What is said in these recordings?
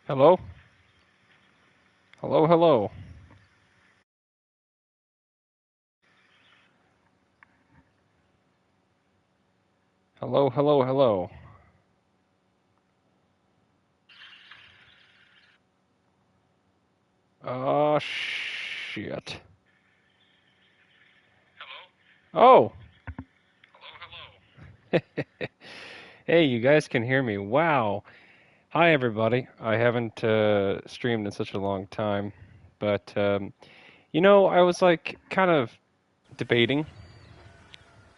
Hello? Hello, hello. Hello, hello, hello. Oh, shit. Oh! Hey, you guys can hear me. Wow. Hi, everybody. I haven't streamed in such a long time, but I was like kind of debating,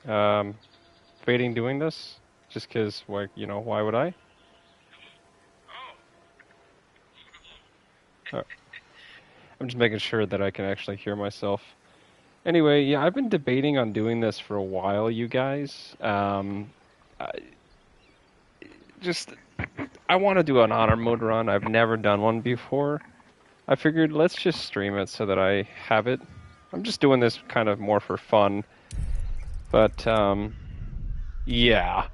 um, debating doing this, just 'cause, like, why would I? Uh, I'm just making sure that I can actually hear myself. Anyway, yeah, I've been debating on doing this for a while, you guys. I, just I want to do an honor mode run. I've never done one before. I figured let's just stream it so that I have it. I'm just doing this kind of more for fun. But, yeah.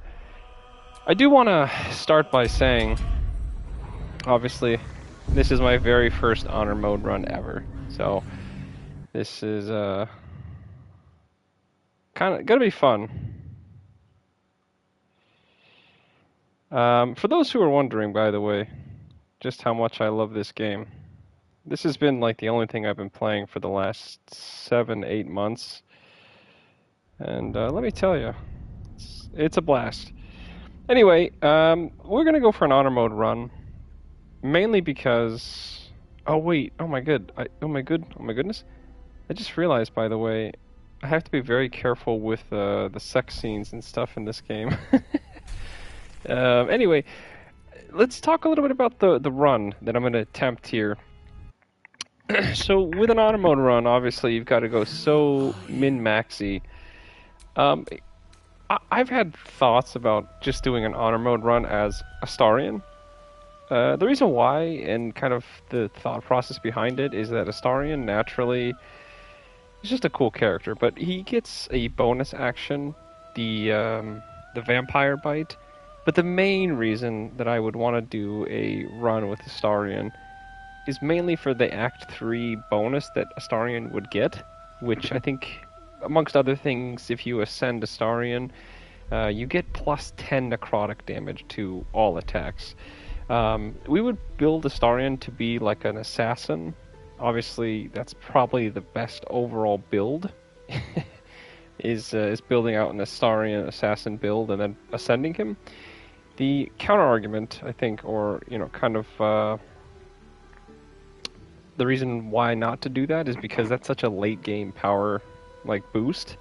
I do want to start by saying, obviously, this is my very first honor mode run ever. So, this is, kind of gonna be fun. For those who are wondering, by the way, just how much I love this game. This has been like the only thing I've been playing for the last 7, 8 months. And let me tell you, it's a blast. Anyway, we're gonna go for an honor mode run, mainly because. Oh wait! Oh my goodness! I just realized, by the way, I have to be very careful with the sex scenes and stuff in this game. Anyway, let's talk a little bit about the run that I'm gonna attempt here. So with an honor mode run, obviously you've got to go so min-maxy. Um, I've had thoughts about just doing an honor mode run as Astarion. The reason why, and kind of the thought process behind it, is that Astarion naturally is just a cool character, but he gets a bonus action, the Vampire Bite. But the main reason that I would want to do a run with Astarion is mainly for the Act 3 bonus that Astarion would get, which I think, amongst other things, if you ascend Astarion, you get plus 10 necrotic damage to all attacks. We would build Astarion to be like an assassin. Obviously, that's probably the best overall build, is building out an Astarion assassin build and then ascending him. The counter argument, I think, or, kind of the reason why not to do that is because that's such a late game power like boost,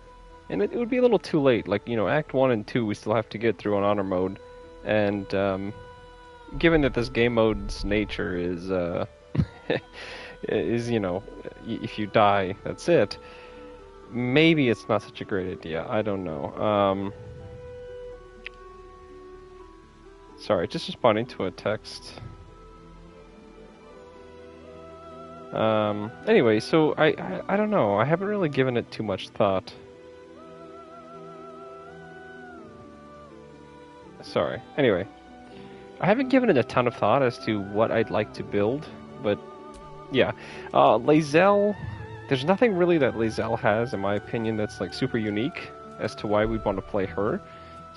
and it would be a little too late. Like, Act 1 and 2 we still have to get through on honor mode, and given that this game mode's nature is is if you die, that's it. Maybe it's not such a great idea. I don't know. Sorry, just responding to a text. Anyway, so I don't know. I haven't really given it too much thought. Sorry. Anyway, I haven't given it a ton of thought as to what I'd like to build, but yeah. Lae'zel, there's nothing really that Lae'zel has, in my opinion, that's like super unique as to why we'd want to play her.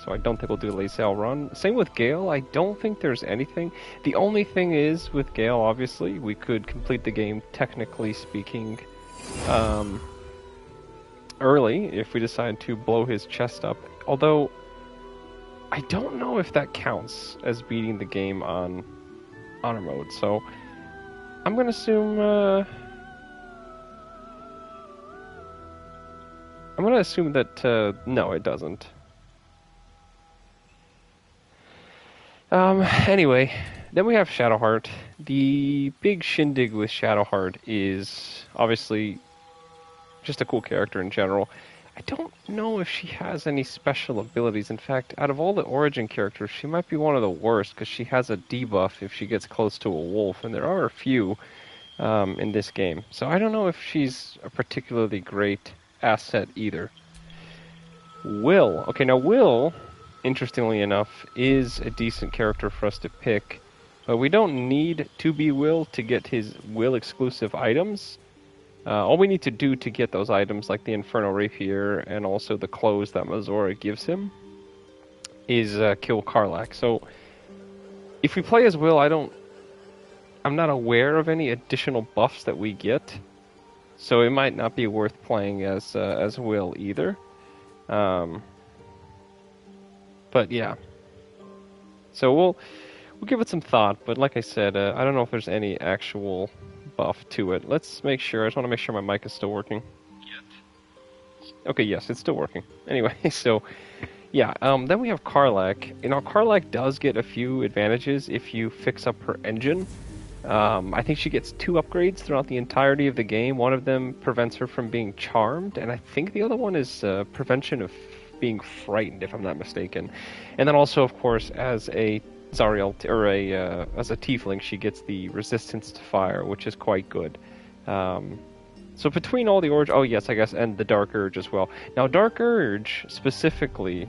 So I don't think we'll do a Lae'zel run. Same with Gale. I don't think there's anything. The only thing is, with Gale, obviously, we could complete the game, technically speaking, early if we decide to blow his chest up. Although, I don't know if that counts as beating the game on honor mode. So I'm gonna assume. I'm gonna assume that no, it doesn't. Anyway, then we have Shadowheart. The big shindig with Shadowheart is obviously just a cool character in general. I don't know if she has any special abilities. In fact, out of all the Origin characters, she might be one of the worst because she has a debuff if she gets close to a wolf, and there are a few in this game. So I don't know if she's a particularly great asset either. Will. Okay, now Will, interestingly enough, is a decent character for us to pick, But we don't need to be Will to get his Will exclusive items. All we need to do to get those items, like the Inferno Rapier and also the clothes that Mazora gives him, is kill Karlach. So if we play as Will, I'm not aware of any additional buffs that we get. So it might not be worth playing as Will either. But yeah. So we'll give it some thought, but like I said, I don't know if there's any actual buff to it. Let's make sure. I just want to make sure my mic is still working. Okay, yes, it's still working. Anyway, so yeah, then we have Karlach. You know, Karlach does get a few advantages if you fix up her engine. I think she gets 2 upgrades throughout the entirety of the game. One of them prevents her from being charmed, and I think the other one is prevention of being frightened, if I'm not mistaken. And then also, of course, as a Zariel or as a Tiefling, she gets the resistance to fire, which is quite good. So between all the Urge, oh yes, I guess, and the Dark Urge as well. Now, Dark Urge specifically,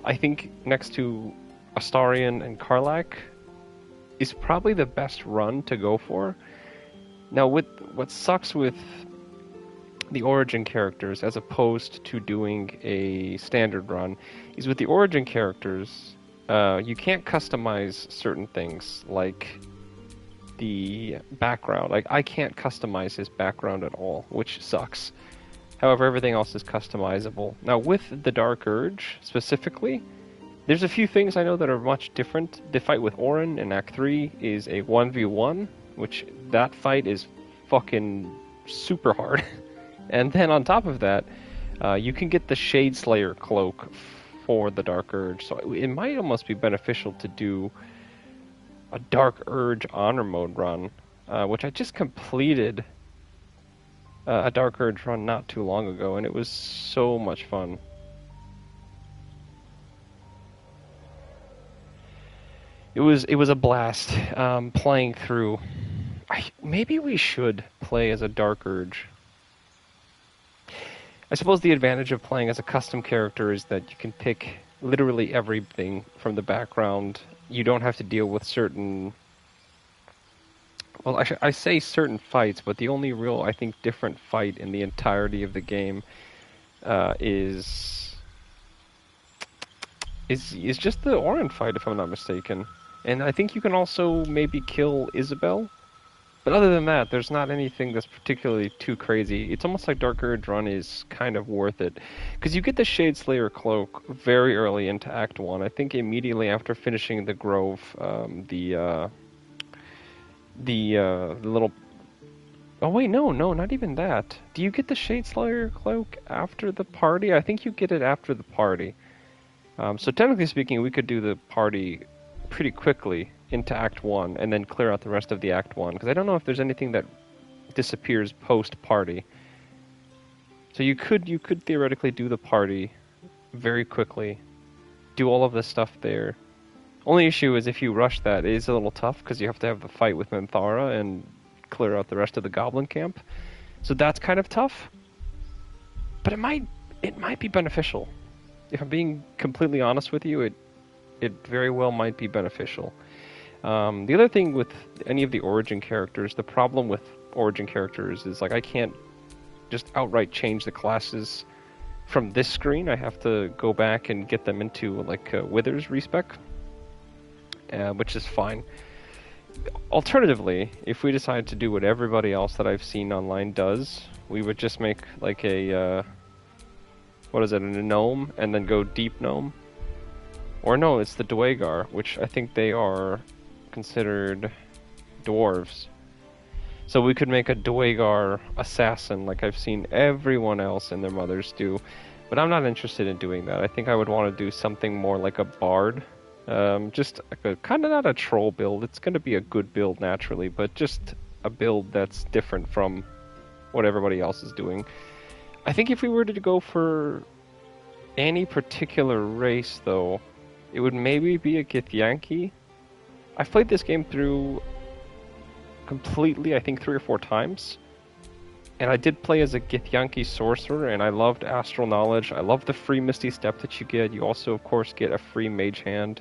I think next to Astarion and Karlach, is probably the best run to go for. Now, what sucks with the Origin characters as opposed to doing a standard run is with the Origin characters, you can't customize certain things like the background. Like, I can't customize his background at all, which sucks. However, everything else is customizable. Now, with the Dark Urge specifically, there's a few things I know that are much different. The fight with Orin in Act 3 is a 1v1, which that fight is fucking super hard. And then on top of that, you can get the Shade Slayer cloak for the Dark Urge. So it might almost be beneficial to do a Dark Urge Honor Mode run, which I just completed a Dark Urge run not too long ago, and it was so much fun. It was a blast playing through. Maybe we should play as a Dark Urge. I suppose the advantage of playing as a custom character is that you can pick literally everything from the background. You don't have to deal with certain... Well, I say certain fights, but the only real, I think, different fight in the entirety of the game is just the Orin fight, if I'm not mistaken. And I think you can also maybe kill Isabel. But other than that, there's not anything that's particularly too crazy. It's almost like Dark Urge Run is kind of worth it. Because you get the Shade Slayer cloak very early into Act 1. I think immediately after finishing the Grove, the little... Oh wait, no, not even that. Do you get the Shade Slayer cloak after the party? I think you get it after the party. So technically speaking, we could do the party pretty quickly into Act 1 and then clear out the rest of the Act 1, because I don't know if there's anything that disappears post-party. So you could theoretically do the party very quickly, do all of this stuff there. Only issue is if you rush that, it is a little tough, because you have to have the fight with Menthara and clear out the rest of the Goblin camp. So that's kind of tough. But it might be beneficial. If I'm being completely honest with you, it very well might be beneficial. The other thing with any of the Origin characters, the problem with Origin characters is, like, I can't just outright change the classes from this screen. I have to go back and get them into, like, Withers respec, which is fine. Alternatively, if we decide to do what everybody else that I've seen online does, we would just make, like, a gnome, and then go deep gnome. Or no, it's the Dwagar, which I think they are considered dwarves. So we could make a Dwagar assassin, like I've seen everyone else and their mothers do. But I'm not interested in doing that. I think I would want to do something more like a bard. Just like kind of not a troll build. It's going to be a good build naturally, but just a build that's different from what everybody else is doing. I think if we were to go for any particular race, though, it would maybe be a Githyanki. I've played this game through completely, I think, 3 or 4 times. And I did play as a Githyanki sorcerer, and I loved Astral Knowledge. I love the free Misty Step that you get. You also, of course, get a free Mage Hand.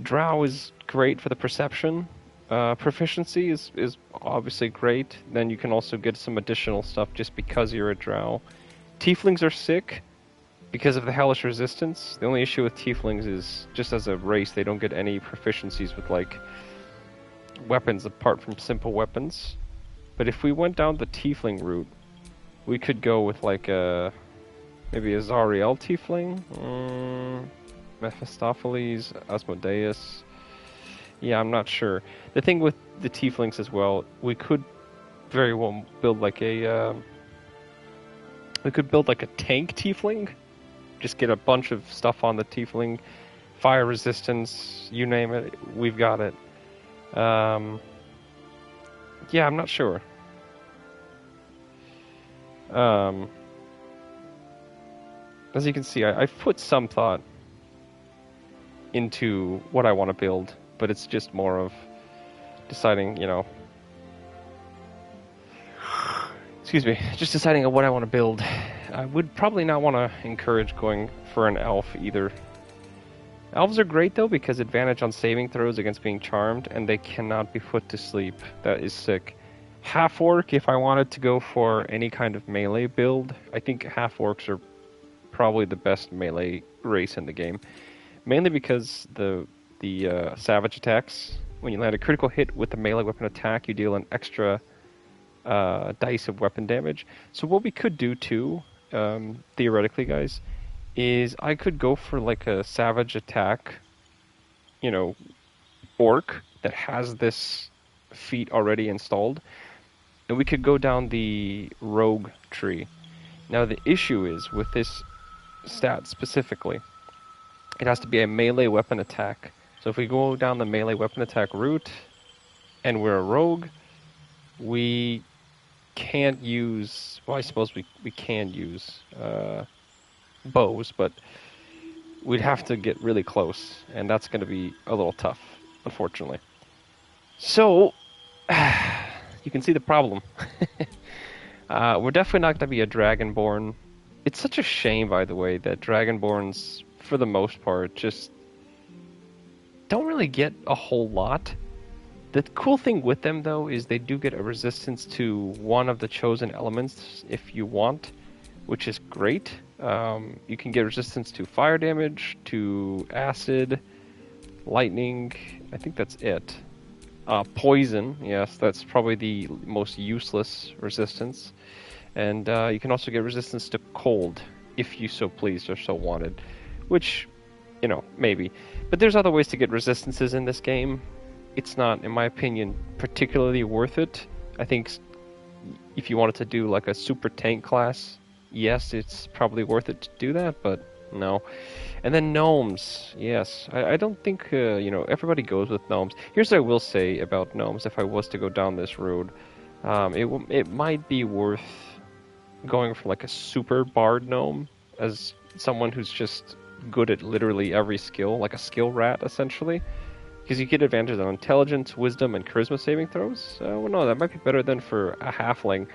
Drow is great for the perception. Proficiency is obviously great. Then you can also get some additional stuff just because you're a Drow. Tieflings are sick because of the hellish resistance. The only issue with Tieflings is, just as a race, they don't get any proficiencies with, like, weapons apart from simple weapons. But if we went down the Tiefling route, we could go with, like, maybe a Zariel Tiefling? Mephistopheles, Asmodeus. Yeah, I'm not sure. The thing with the Tieflings as well, we could very well build like a... we could build like a tank Tiefling. Just get a bunch of stuff on the Tiefling. Fire resistance, you name it, we've got it. Yeah, I'm not sure. As you can see, I've put some thought into what I want to build, but it's just more of deciding, you know... Excuse me, just deciding on what I want to build. I would probably not want to encourage going for an elf either. Elves are great though, because advantage on saving throws against being charmed, and they cannot be put to sleep. That is sick. Half-orc, if I wanted to go for any kind of melee build, I think half-orcs are probably the best melee race in the game. Mainly because the savage attacks, when you land a critical hit with a melee weapon attack, you deal an extra dice of weapon damage. So what we could do too, theoretically guys, is I could go for like a savage attack, you know, orc that has this feat already installed, and we could go down the rogue tree. Now the issue is, with this stat specifically, it has to be a melee weapon attack. So if we go down the melee weapon attack route, and we're a rogue, we can't use... Well, I suppose we can use bows, but we'd have to get really close, and that's going to be a little tough, unfortunately. So, you can see the problem. We're definitely not going to be a Dragonborn. It's such a shame, by the way, that Dragonborns, for the most part, just don't really get a whole lot. The cool thing with them, though, is they do get a resistance to one of the chosen elements if you want, which is great. You can get resistance to fire damage, to acid, lightning. I think that's it. Poison, yes, that's probably the most useless resistance. And you can also get resistance to cold, if you so pleased or so wanted. Which, you know, maybe. But there's other ways to get resistances in this game. It's not, in my opinion, particularly worth it. I think if you wanted to do like a super tank class, yes, it's probably worth it to do that, but no. And then gnomes, yes. I don't think, you know, everybody goes with gnomes. Here's what I will say about gnomes, if I was to go down this road. It might be worth going for like a super bard gnome, as someone who's just good at literally every skill, like a skill rat, essentially. Because you get advantage on intelligence, wisdom, and charisma saving throws. Well, no, that might be better than for a halfling.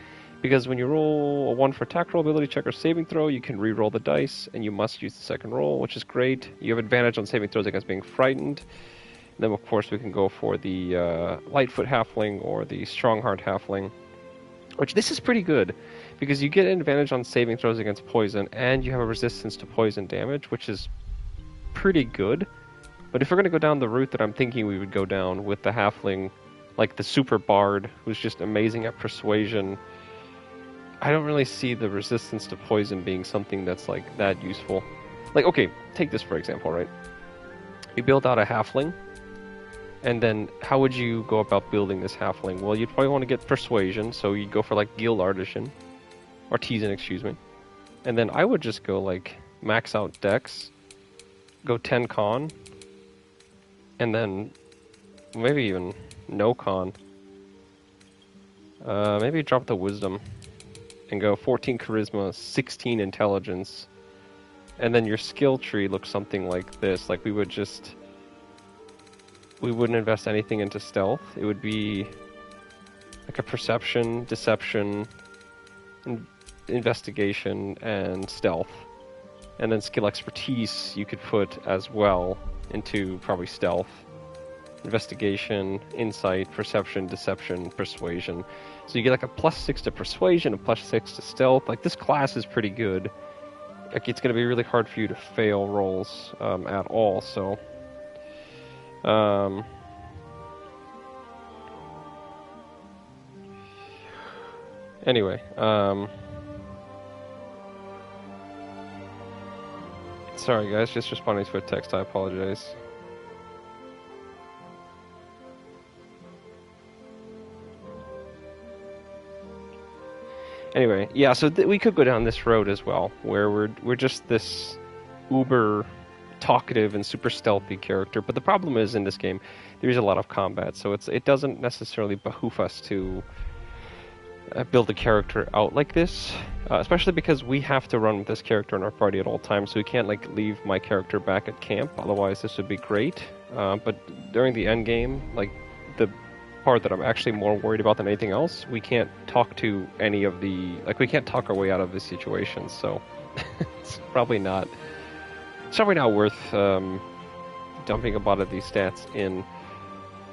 Because when you roll a 1 for attack roll, ability check, or saving throw, you can re-roll the dice, and you must use the second roll, which is great. You have advantage on saving throws against being frightened. And then, of course, we can go for the Lightfoot halfling or the Strongheart halfling. Which, this is pretty good, because you get an advantage on saving throws against poison, and you have a resistance to poison damage, which is pretty good. But if we're going to go down the route that I'm thinking we would go down with the halfling, like the super bard, who's just amazing at persuasion, I don't really see the resistance to poison being something that's like that useful. Like, okay, take this for example, right? You build out a halfling, and then how would you go about building this halfling? Well, you'd probably want to get persuasion, so you'd go for like guild artisan, excuse me. And then I would just go like max out dex, go 10 con, and then maybe even no con. Maybe drop the wisdom and go 14 charisma, 16 intelligence. And then your skill tree looks something like this. Like we wouldn't invest anything into stealth. It would be like a perception, deception, investigation, and stealth. And then skill expertise you could put as well. into probably stealth, investigation, insight, perception, deception, persuasion. So you get like a +6 to persuasion, a +6 to stealth. Like, this class is pretty good. Like, it's going to be really hard for you to fail rolls at all. So, anyway, sorry guys, just responding to a text. I apologize. Anyway, yeah, so we could go down this road as well, where we're just this uber talkative and super stealthy character. But the problem is, in this game, there is a lot of combat, so it doesn't necessarily behoove us to build a character out like this, especially because we have to run with this character in our party at all times, so we can't like leave my character back at camp. Otherwise, this would be great. But during the end game, like the part that I'm actually more worried about than anything else, we can't talk to any of the, like, we can't talk our way out of the situation, so it's probably not worth dumping a lot of these stats in.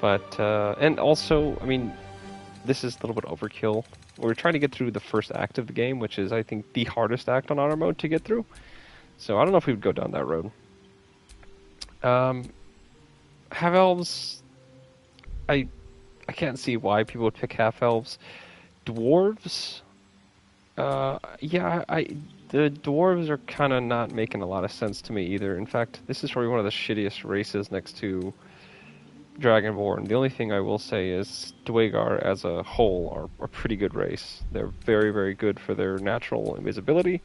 But and also, I mean, this is a little bit overkill. We're trying to get through the first act of the game, which is, I think, the hardest act on auto mode to get through. So I don't know if we would go down that road. Half elves, I can't see why people would pick half elves. Dwarves, yeah, the dwarves are kind of not making a lot of sense to me either. In fact, this is probably one of the shittiest races next to Dragonborn. The only thing I will say is Dwagar as a whole are a pretty good race. They're very, very good for their natural invisibility.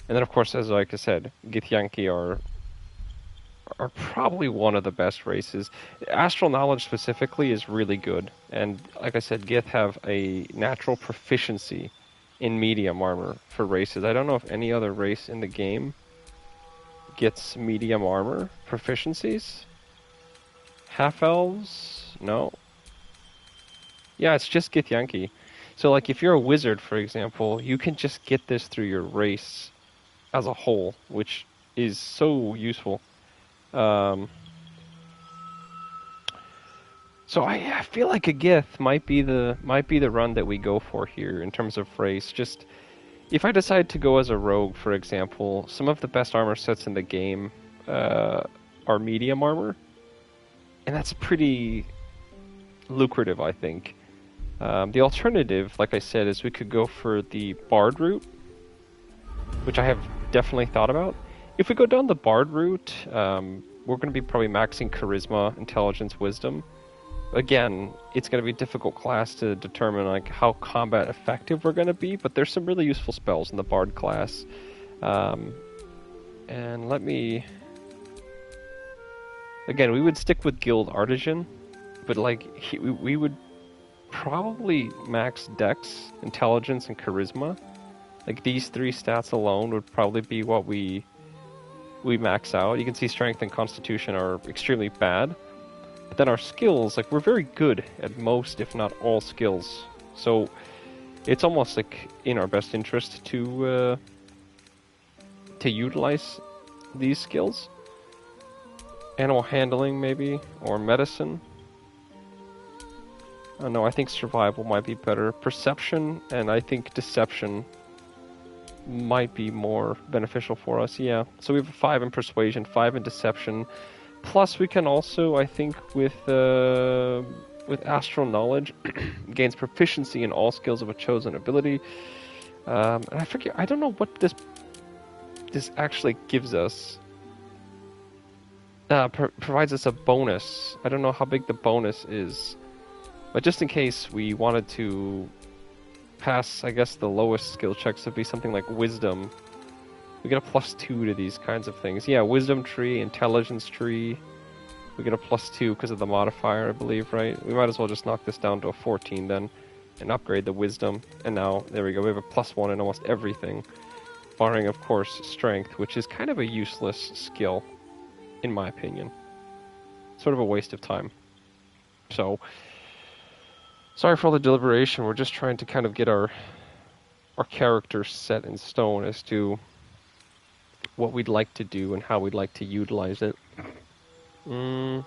And then, of course, as like I said, Githyanki are probably one of the best races. Astral Knowledge specifically is really good. And like I said, Gith have a natural proficiency in medium armor for races. I don't know if any other race in the game gets medium armor proficiencies. Half-elves? No. Yeah, it's just Githyanki. So, like, if you're a wizard, for example, you can just get this through your race as a whole, which is so useful. So I feel like a Gith might be the run that we go for here in terms of race. Just if I decide to go as a rogue, for example, some of the best armor sets in the game are medium armor. And that's pretty lucrative, I think. The alternative, like I said, is we could go for the Bard route, which I have definitely thought about. If we go down the Bard route, we're going to be probably maxing Charisma, Intelligence, Wisdom. Again, it's going to be a difficult class to determine like how combat effective we're going to be, but there's some really useful spells in the Bard class. And let me... Again, we would stick with Guild Artisan, but like we would probably max Dex, Intelligence, and Charisma. Like these three stats alone would probably be what we max out. You can see Strength and Constitution are extremely bad, but then our skills, like we're very good at most, if not all, skills. So it's almost like in our best interest to utilize these skills. Animal handling, maybe, or medicine. No, I think survival might be better. Perception, and I think deception might be more beneficial for us, yeah. So we have a 5 in persuasion, 5 in deception. Plus we can also, I think, with astral knowledge, gains proficiency in all skills of a chosen ability. And I forget, I don't know what this actually gives us. Provides us a bonus. I don't know how big the bonus is, but just in case we wanted to pass, I guess the lowest skill checks would be something like Wisdom. We get a +2 to these kinds of things. Yeah, Wisdom tree, Intelligence tree. We get a +2 because of the modifier, I believe, right? We might as well just knock this down to a 14 then, and upgrade the Wisdom. And now, there we go, we have a +1 in almost everything. Barring, of course, Strength, which is kind of a useless skill. In my opinion. Sort of a waste of time. So, sorry for all the deliberation. We're just trying to kind of get our character set in stone as to what we'd like to do and how we'd like to utilize it. Mm.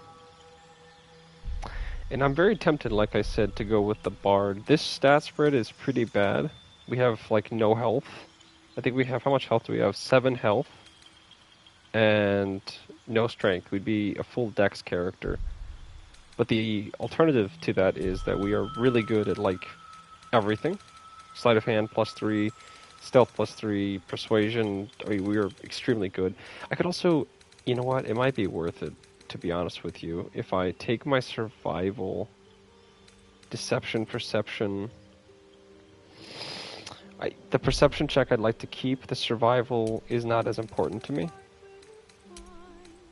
And I'm very tempted, like I said, to go with the Bard. This stat spread is pretty bad. We have, like, no health. I think we have, how much health do we have? 7 health. And no strength. We'd be a full dex character. But the alternative to that is that we are really good at, like, everything. Sleight of hand +3, stealth +3, persuasion. I mean, we are extremely good. I could also, you know what? It might be worth it, to be honest with you, if I take my survival, deception, perception. The perception check I'd like to keep. The survival is not as important to me.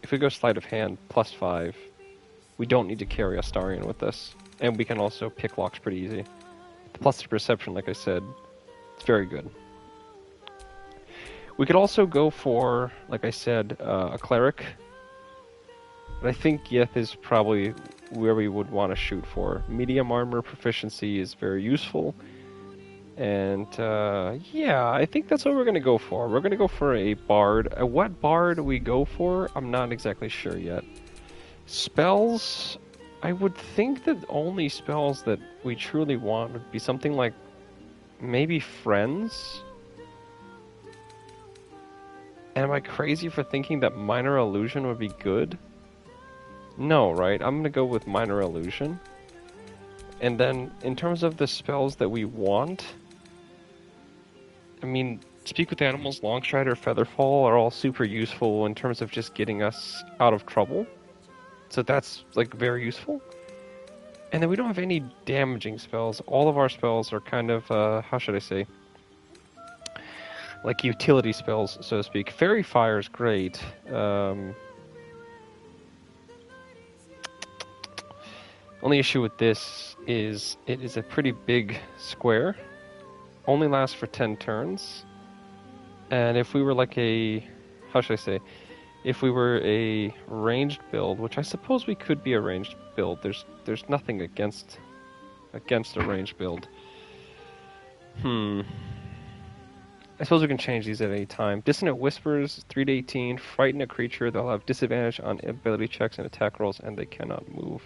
If we go sleight of hand +5, we don't need to carry Astarion with us, and we can also pick locks pretty easy. Plus the perception, like I said, it's very good. We could also go for, like I said, a cleric. But I think Gith is probably where we would want to shoot for. Medium armor proficiency is very useful. And yeah, I think that's what we're going to go for. We're going to go for a bard. What bard we go for, I'm not exactly sure yet. Spells, I would think that only spells that we truly want would be something like maybe Friends. And am I crazy for thinking that Minor Illusion would be good? No, right? I'm going to go with Minor Illusion. And then, in terms of the spells that we want, I mean, Speak with Animals, Longstrider, Featherfall are all super useful in terms of just getting us out of trouble. So that's, like, very useful. And then we don't have any damaging spells. All of our spells are kind of, how should I say? Like utility spells, so to speak. Fairy Fire is great. Only issue with this is it is a pretty big square. Only lasts for 10 turns. And if we were like a... how should I say? If we were a ranged build, which I suppose we could be a ranged build. There's nothing against a ranged build. I suppose we can change these at any time. Dissonant Whispers, 3 to 18. Frighten a creature. They'll have disadvantage on ability checks and attack rolls, and they cannot move.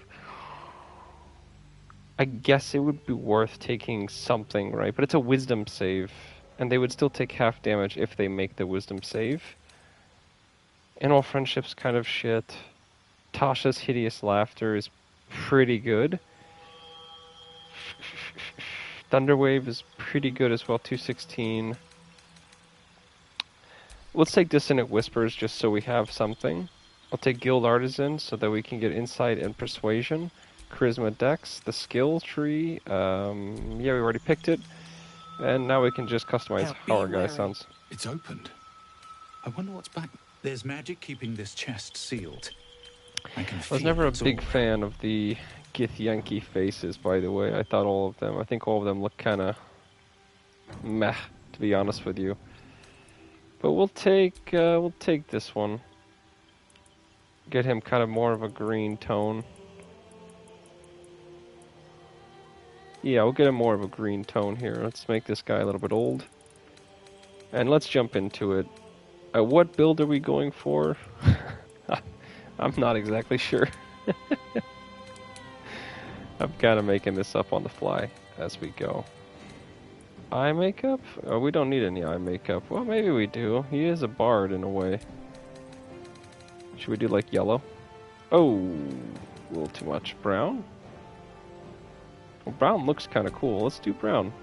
I guess it would be worth taking something, right? But it's a wisdom save, and they would still take half damage if they make the wisdom save. Animal Friendship's kind of shit. Tasha's Hideous Laughter is pretty good. Thunderwave is pretty good as well, 216. Let's take Dissonant Whispers just so we have something. I'll take Guild Artisan so that we can get Insight and Persuasion. Charisma Dex, the skill tree, yeah, we already picked it. And now we can just customize how our guy sounds. It's opened. I wonder what's back. There's magic keeping this chest sealed. I was never a big fan of the Gith Yankee faces, by the way. I thought I think all of them look kind of meh, to be honest with you. But we'll take this one. Get him kind of more of a green tone. Yeah, we'll get him more of a green tone here. Let's make this guy a little bit old. And let's jump into it. What build are we going for? I'm not exactly sure. I'm kind of making this up on the fly as we go. Eye makeup? Oh, we don't need any eye makeup. Well, maybe we do. He is a bard in a way. Should we do like yellow? Oh, a little too much. Brown? Well, brown looks kind of cool. Let's do brown.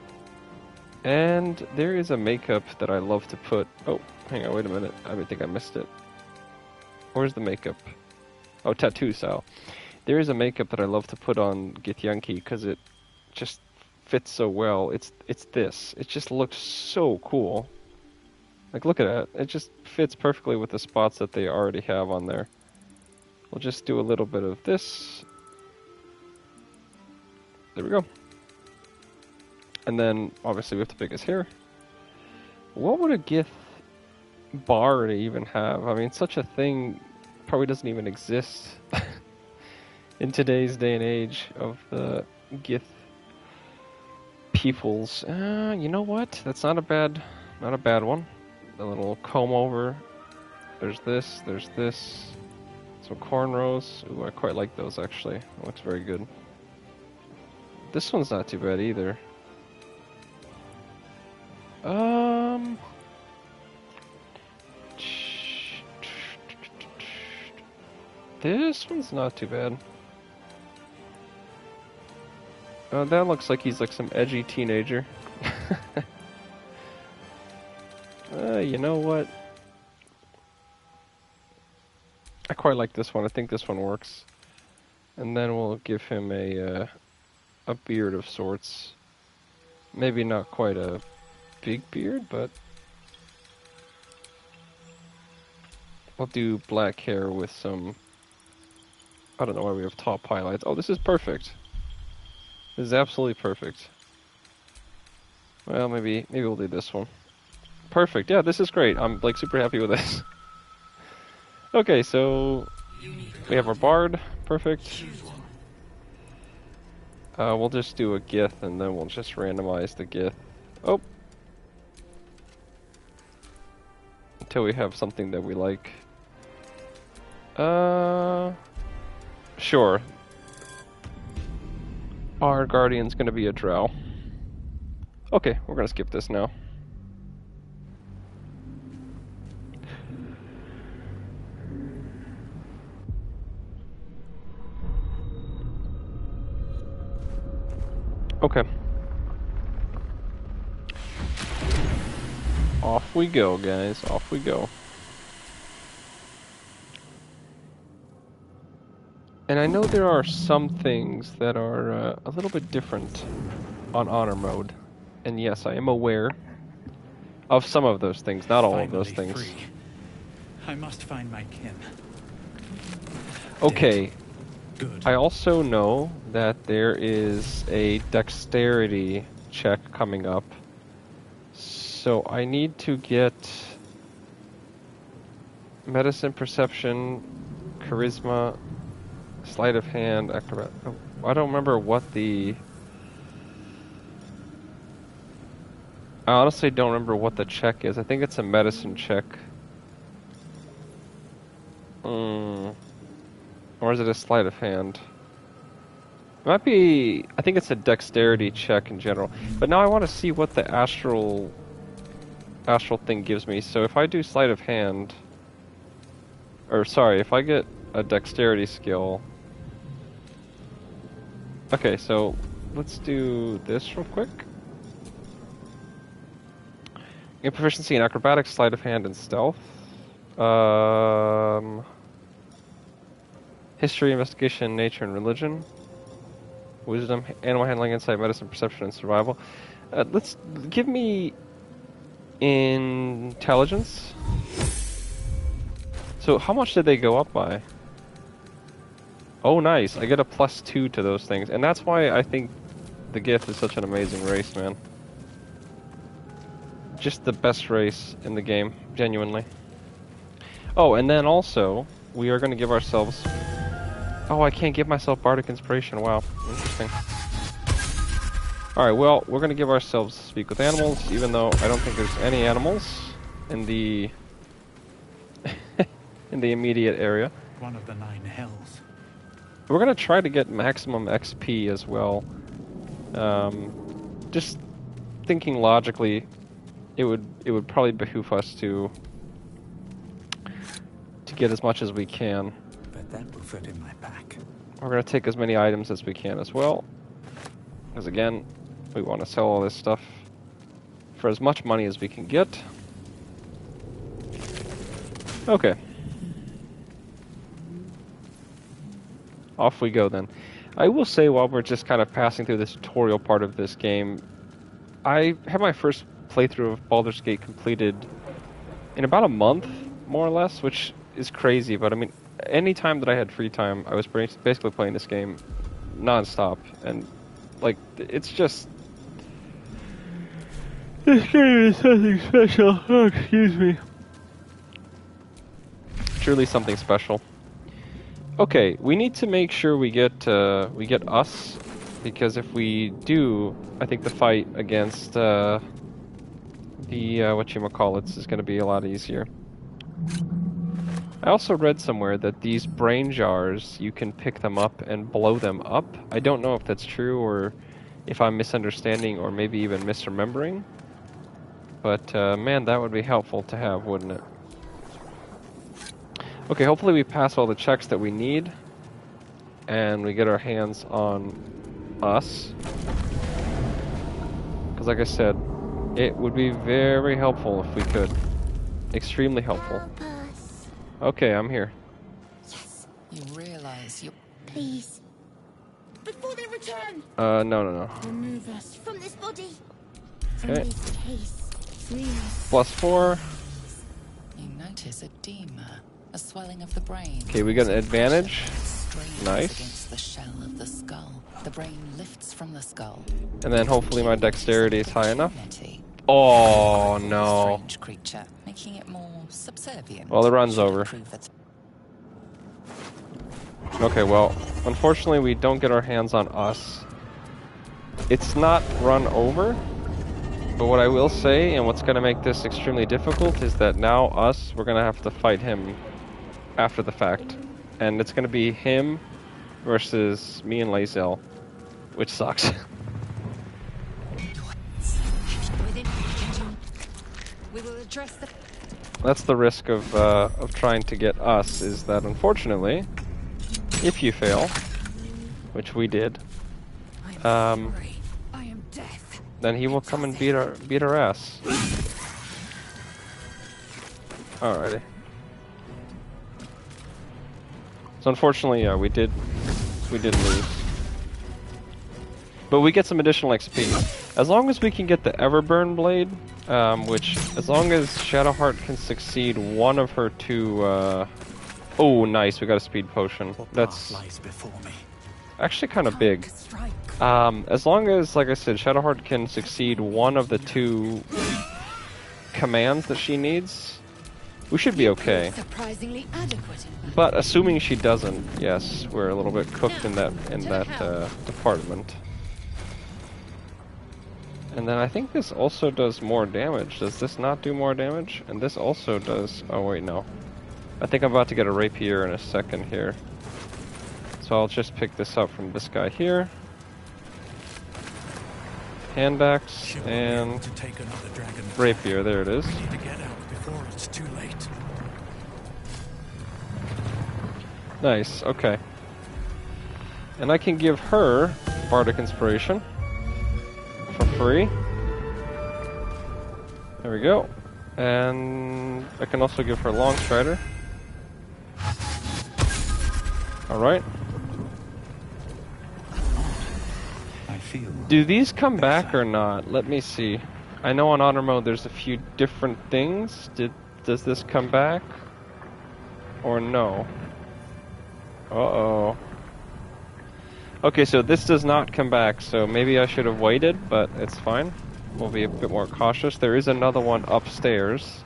And there is a makeup that I love to put... Oh, hang on, wait a minute. I think I missed it. Where's the makeup? Oh, tattoo style. There is a makeup that I love to put on Githyanki because it just fits so well. It's this. It just looks so cool. Like, look at that. It just fits perfectly with the spots that they already have on there. We'll just do a little bit of this. There we go. And then, obviously, we have to pick his hair. What would a Gith bard even have? I mean, such a thing probably doesn't even exist in today's day and age of the Gith peoples. You know what? That's not a bad one. A little comb over. There's this. Let's Some cornrows. Ooh, I quite like those actually. It looks very good. This one's not too bad either. This one's not too bad. That looks like he's like some edgy teenager. You know what? I quite like this one. I think this one works. And then we'll give him a beard of sorts. Maybe not quite a big beard, but we'll do black hair with some... I don't know why we have top highlights. Oh, this is perfect. This is absolutely perfect. Well, maybe we'll do this one. Perfect. Yeah, this is great. I'm like super happy with this. Okay, so we have our bard. Perfect. We'll just do a Gith and then we'll just randomize the Gith. Oh. Until we have something that we like. Sure. Our guardian's gonna be a drow. Okay, we're gonna skip this now. Okay. Off we go, guys. Off we go. And I know there are some things that are a little bit different on honor mode. And yes, I am aware of some of those things, not all of those things. Free. I must find my kin. Okay. Dead. Good. I also know that there is a dexterity check coming up. So I need to get medicine, perception, charisma, sleight of hand, acrobat. Oh, I don't remember what the... I honestly don't remember what the check is. I think it's a medicine check. Or is it a sleight of hand? It might be... I think it's a dexterity check in general. But now I want to see what the astral thing gives me. So if I do sleight of hand... Or sorry, if I get a dexterity skill... Okay, so let's do this real quick. Get proficiency in acrobatics, sleight of hand, and stealth. History, investigation, nature, and religion. Wisdom, animal handling, insight, medicine, perception, and survival. Let's give me intelligence. So how much did they go up by? Oh, nice. I get a +2 to those things. And that's why I think the Gith is such an amazing race, man. Just the best race in the game, genuinely. Oh, and then also, we are going to give ourselves... Oh, I can't give myself Bardic Inspiration. Wow, interesting. Alright, well, we're going to give ourselves Speak with Animals, even though I don't think there's any animals in the... in the immediate area. One of the 9 hells. We're going to try to get maximum XP as well. Just thinking logically, it would probably behoove us to get as much as we can. But that will fit in my pack. We're going to take as many items as we can as well. Because again, we want to sell all this stuff for as much money as we can get. Okay. Off we go then. I will say while we're just kind of passing through this tutorial part of this game, I had my first playthrough of Baldurs Gate completed in about a month, more or less, which is crazy, but I mean, any time that I had free time, I was basically playing this game non-stop, and like, it's just... This game is something special. Oh, excuse me. Truly something special. Okay, we need to make sure we get us, because if we do, I think the fight against the whatchamacallits is going to be a lot easier. I also read somewhere that these brain jars, you can pick them up and blow them up. I don't know if that's true or if I'm misunderstanding or maybe even misremembering. But man, that would be helpful to have, wouldn't it? Okay, hopefully we pass all the checks that we need. And we get our hands on us. Because like I said, it would be very helpful if we could. Extremely helpful. Okay, I'm here. Yes. You realize you... Please. Before they return! No. Remove us from this body. Okay. From this case. Please. +4. You notice edema, a swelling of the brain. Okay, we got an advantage. Nice. Against the shell of the skull. The brain lifts from the skull. And then hopefully my dexterity is high enough. Oh no. Strange creature, making it more subservient. Well, the run's over. Okay, well, unfortunately we don't get our hands on us. It's not run over, but what I will say, and what's going to make this extremely difficult, is that now we're going to have to fight him after the fact. And it's going to be him versus me and Lae'zel, which sucks. We will address the... That's the risk of trying to get us, is that unfortunately, if you fail, which we did, I am death. then he will come and beat our ass. Alrighty. So unfortunately, yeah, we did lose. But we get some additional XP. As long as we can get the Everburn Blade, which, as long as Shadowheart can succeed one of her two, oh, nice, we got a speed potion. That's actually kind of big. As long as, like I said, Shadowheart can succeed one of the two commands that she needs, we should be okay. Surprisingly adequate. But assuming she doesn't, yes, we're a little bit cooked in that department. And then I think this also does more damage. Does this not do more damage? And this also does... Oh, wait, no. I think I'm about to get a rapier in a second here. So I'll just pick this up from this guy here. Hand axe and rapier. There it is. We need to get out before it's too late. Nice, okay. And I can give her Bardic Inspiration for free. There we go. And I can also give her Long Strider. Alright. Do these come back or not? Let me see. I know on Honor Mode there's a few different things. Does this come back? Or no? Uh-oh. Okay, so this does not come back, so maybe I should have waited, but it's fine. We'll be a bit more cautious. There is another one upstairs.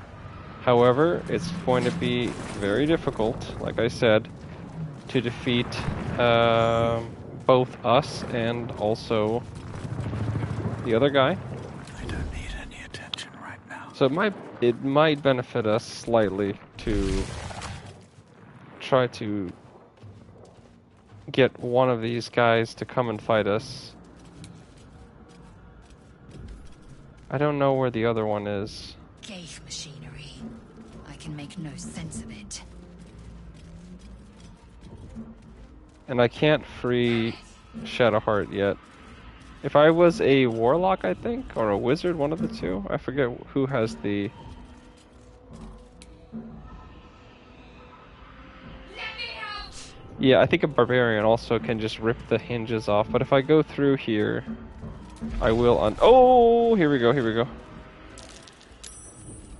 However, it's going to be very difficult, like I said, to defeat both us and also the other guy. I don't need any attention right now. So it might benefit us slightly to try to get one of these guys to come and fight us. I don't know where the other one is. Gith machinery. I can make no sense of it. And I can't free Shadowheart yet. If I was a warlock, I think, or a wizard, one of the two. I forget who has the... Yeah, I think a barbarian also can just rip the hinges off, but if I go through here, I will oh, here we go, here we go.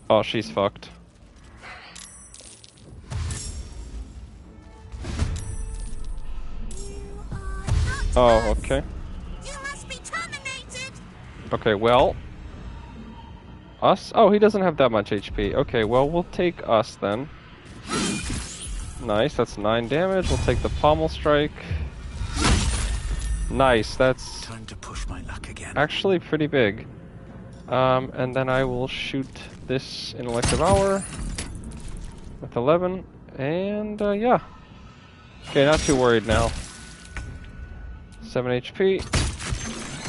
Oh, she's fucked. Oh, okay. You must be terminated. Okay, well. Us? Oh, he doesn't have that much HP. Okay, well, we'll take us then. Nice, that's 9 damage. We'll take the pommel strike. Nice, that's Time to push my luck again. actually pretty big. And then I will shoot this in Elective Hour with 11. And, yeah. Okay, not too worried now. 7 HP.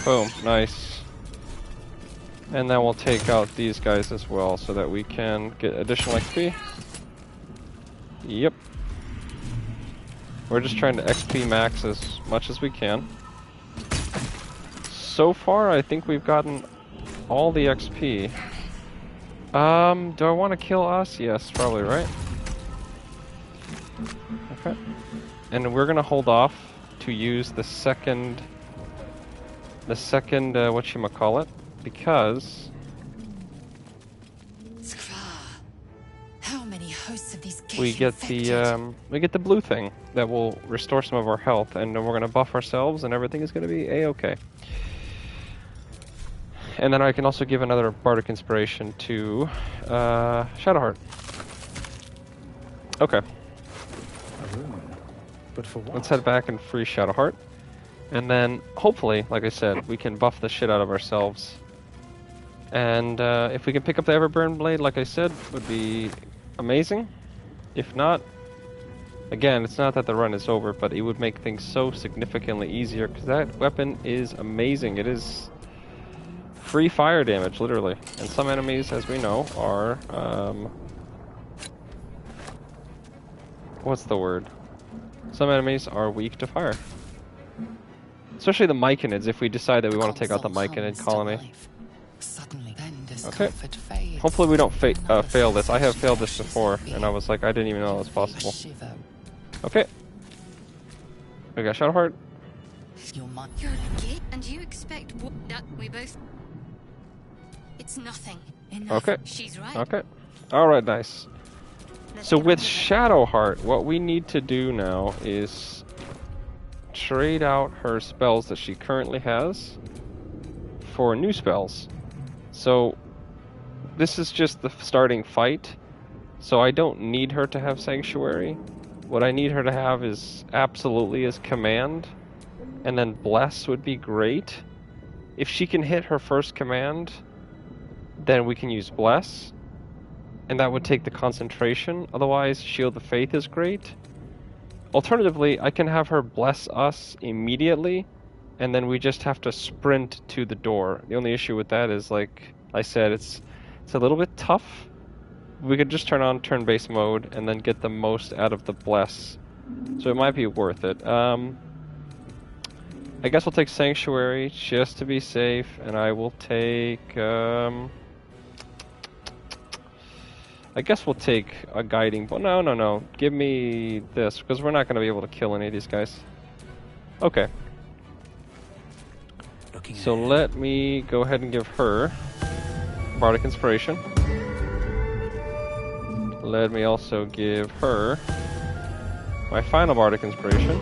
Boom, nice. And then we'll take out these guys as well so that we can get additional XP. Yep. We're just trying to XP max as much as we can. So far, I think we've gotten all the XP. Do I want to kill us? Yes, probably, right? Okay. And we're gonna hold off to use the second whatchamacallit, because How many hosts of these we get the blue thing that will restore some of our health, and then we're gonna buff ourselves, and everything is gonna be a-okay. And then I can also give another bardic inspiration to Shadowheart. Okay. A rune. But for what? Let's head back and free Shadowheart. And then, hopefully, like I said, we can buff the shit out of ourselves. And if we can pick up the Everburn Blade, like I said, would be amazing. If not, again, it's not that the run is over, but it would make things so significantly easier, because that weapon is amazing. It is free fire damage, literally. And some enemies, as we know, are... what's the word? Some enemies are weak to fire. Especially the Myconids, if we decide that we want to take out the Myconid colony. Okay. Hopefully we don't fail this. I have failed this before, and I was like, I didn't even know it was possible. Okay. We got Shadowheart. You're Gith, and you expect that we both... It's nothing. Enough. Okay. She's right. Okay. Alright, nice. So with Shadowheart, what we need to do now is trade out her spells that she currently has for new spells. So this is just the starting fight, so I don't need her to have Sanctuary. What I need her to have is absolutely is Command, and then Bless would be great. If she can hit her first command, then we can use Bless, and that would take the concentration. Otherwise, Shield of Faith is great. Alternatively, I can have her bless us immediately, and then we just have to sprint to the door. The only issue with that is, like I said, it's a little bit tough. We could just turn on turn-based mode and then get the most out of the bless. So it might be worth it. I guess we'll take Sanctuary just to be safe, and I will take... I guess we'll take a guiding bolt. No. Give me this, because we're not going to be able to kill any of these guys. Okay. So let me go ahead and give her Bardic Inspiration. Let me also give her my final Bardic Inspiration.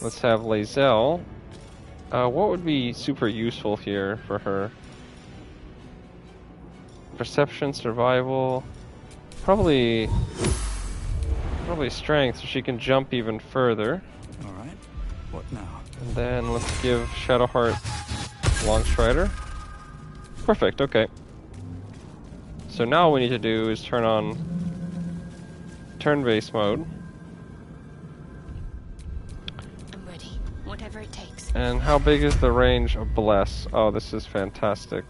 Let's have Lae'zel. What would be super useful here for her? Perception, survival, probably strength, so she can jump even further. All right. What now? And then let's give Shadowheart Longstrider. Perfect. Okay. So now all we need to do is turn on turn-based mode. I'm ready. Whatever it takes. And how big is the range of Bless? Oh, this is fantastic.